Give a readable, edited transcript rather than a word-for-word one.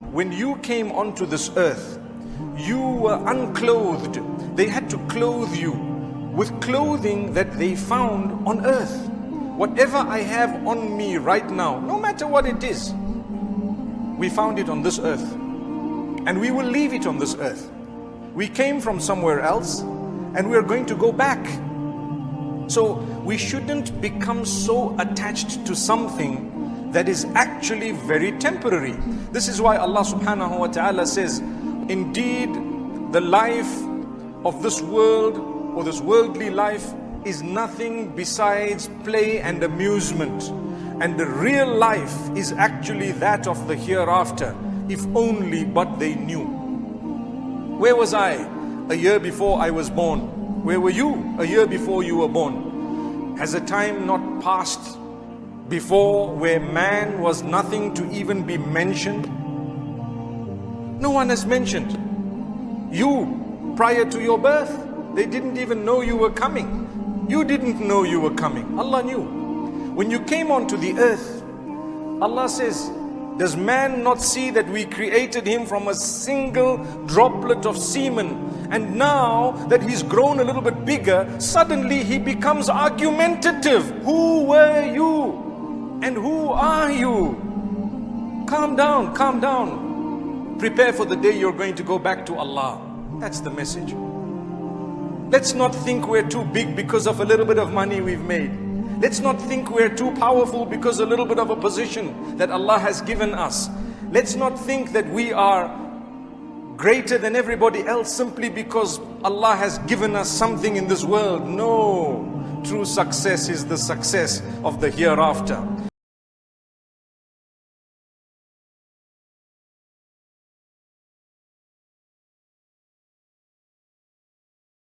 When you came onto this earth, you were unclothed. They had to clothe you with clothing that they found on earth. Whatever I have on me right now, no matter what it is, we found it on this earth. And we will leave it on this earth. We came from somewhere else and we are going to go back. So we shouldn't become so attached to something that is actually very temporary. This is why Allah subhanahu wa ta'ala says, indeed the life of this world or this worldly life is nothing besides play and amusement. And the real life is actually that of the hereafter, if only but they knew. Where was I a year before I was born? Where were you a year before you were born? Has a time not passed before where man was nothing to even be mentioned? No one has mentioned. You, prior to your birth, they didn't even know you were coming. You didn't know you were coming. Allah knew. When you came onto the earth, Allah says, does man not see that we created him from a single droplet of semen? And now that he's grown a little bit bigger, suddenly he becomes argumentative. Who were you? And who are you? Calm down, calm down. Prepare for the day you're going to go back to Allah. That's the message. Let's not think we're too big because of a little bit of money we've made. Let's not think we're too powerful because a little bit of a position that Allah has given us. Let's not think that we are greater than everybody else simply because Allah has given us something in this world. No, true success is the success of the hereafter.